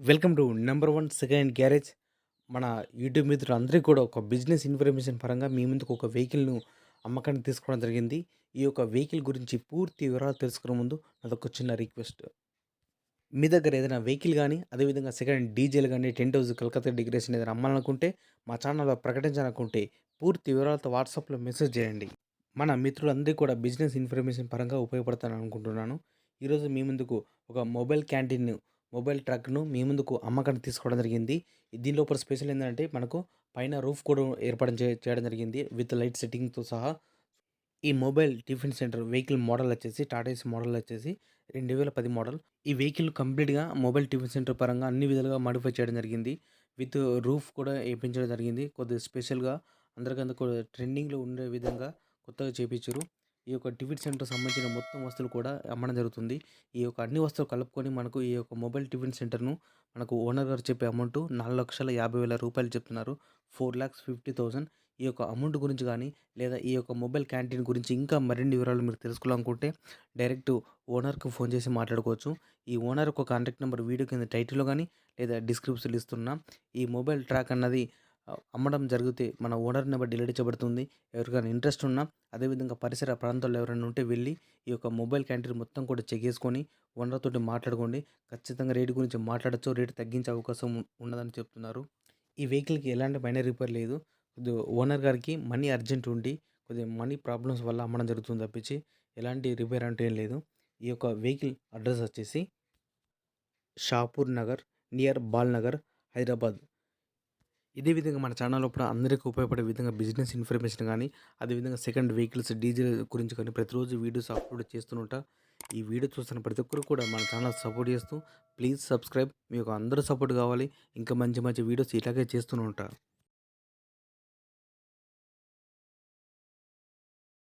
Welcome to number one second hand garage. మన YouTube మిత్రులందరికీ కూడా ఒక బిజినెస్ ఇన్ఫర్మేషన్ పరంగా మీ ముందుకు ఒక వెహికల్‌ను అమ్మకానికి తీసుకోవడం జరిగింది. ఈ యొక్క వెహికల్ గురించి పూర్తి వివరాలు తెలుసుకునే ముందు నాదొక చిన్న రిక్వెస్ట్. మీ దగ్గర ఏదైనా వెహికల్ గానీ, అదేవిధంగా సెకండ్ హ్యాండ్ డీజేలు గానీ, టెంట్ హౌస్, కలకత్తా డెకరేషన్ ఏదైనా అమ్మాలనుకుంటే, మా ఛానల్‌లో ప్రకటించాలనుకుంటే పూర్తి వివరాలతో వాట్సాప్‌లో మెసేజ్ చేయండి. మన మిత్రులందరికీ కూడా బిజినెస్ ఇన్ఫర్మేషన్ పరంగా ఉపయోగపడతానని అనుకుంటున్నాను. ఈరోజు మీ ముందుకు ఒక మొబైల్ క్యాంటీన్, మొబైల్ ట్రక్‌ను మీ ముందుకు అమ్మకానికి తీసుకోవడం జరిగింది. దీని లోపల స్పెషల్ ఏందంటే మనకు పైన రూఫ్ కూడా ఏర్పాటు చేయడం జరిగింది. విత్ లైట్ సెట్టింగ్‌తో సహా. ఈ mobile tiffin centre vehicle model వచ్చేసి టాటా ఏసీ మోడల్ వచ్చేసి 2010 మోడల్. ఈ వెహికల్ కంప్లీట్‌గా మొబైల్ టిఫిన్ సెంటర్ పరంగా అన్ని విధాలుగా మోడిఫై చేయడం జరిగింది. విత్ రూఫ్ కూడా ఏపించడం జరిగింది. కొద్దిగా స్పెషల్‌గా అందరికందుకు ట్రెండింగ్‌లో ఉండే విధంగా కొత్తగా చేపించారు. ఈ యొక్క టిఫిన్ సెంటర్ సంబంధించిన మొత్తం వస్తువులు కూడా అమ్మడం జరుగుతుంది. ఈ యొక్క అన్ని వస్తువులు కలుపుకొని మనకు ఈ యొక్క మొబైల్ టిఫిన్ సెంటర్‌ను మనకు ఓనర్ గారు చెప్పే అమౌంట్ రూ. 4,50,000 చెప్తున్నారు. 4,50,000. ఈ యొక్క అమౌంట్ గురించి గానీ, లేదా ఈ యొక్క మొబైల్ క్యాంటీన్ గురించి ఇంకా మరిన్ని వివరాలు మీరు తెలుసుకోవాలనుకుంటే డైరెక్ట్ ఓనర్‌కి ఫోన్ చేసి మాట్లాడుకోవచ్చు. ఈ ఓనర్ యొక్క కాంటాక్ట్ నెంబర్ వీడియో కింద టైటిల్‌లో గానీ, లేదా డిస్క్రిప్షన్‌లో ఇస్తున్నా. ఈ మొబైల్ ట్రాక్ అన్నది అమ్మడం జరిగితే మన ఓనర్ నెంబర్ డిలీట్ చేయబడుతుంది. ఎవరికైనా ఇంట్రెస్ట్ ఉన్నా, అదేవిధంగా పరిసర ప్రాంతాల్లో ఎవరైనా ఉంటే వెళ్ళి ఈ యొక్క మొబైల్ క్యాంటీన్ మొత్తం కూడా చెక్ చేసుకొని ఓనర్ తోటి మాట్లాడుకోండి. ఖచ్చితంగా రేట్ గురించి మాట్లాడొచ్చు. రేట్ తగ్గించే అవకాశం ఉన్నదని చెప్తున్నారు. ఈ వెహికల్‌కి ఎలాంటి మైనర్ రిపేర్ లేదు. కొద్దిగా ఓనర్ గారికి మనీ అర్జెంట్ ఉండి, కొద్దిగా మనీ ప్రాబ్లమ్స్ వల్ల అమ్మడం జరుగుతుంది తప్పించి, ఎలాంటి రిపేర్ అంటూ ఏం లేదు. ఈ యొక్క వెహికల్ అడ్రస్ వచ్చేసి షాపూర్ నగర్, నియర్ బాల్ నగర్, హైదరాబాద్. ఇదే విధంగా మన ఛానల్ లోపల అందరికీ ఉపయోగపడే విధంగా బిజినెస్ ఇన్ఫర్మేషన్ గానీ, అదేవిధంగా సెకండ్ వెహికల్స్ డీజిల్ గురించి కానీ ప్రతిరోజు వీడియోస్ అప్లోడ్ చేస్తూనుంటా. ఈ వీడియో చూస్తున్న ప్రతి ఒక్కరు కూడా మన ఛానల్ సపోర్ట్ చేస్తూ ప్లీజ్ సబ్స్క్రైబ్. మీకు అందరూ సపోర్ట్ కావాలి. ఇంకా మంచి మంచి వీడియోస్ ఇలాగే చేస్తూనే ఉంటా.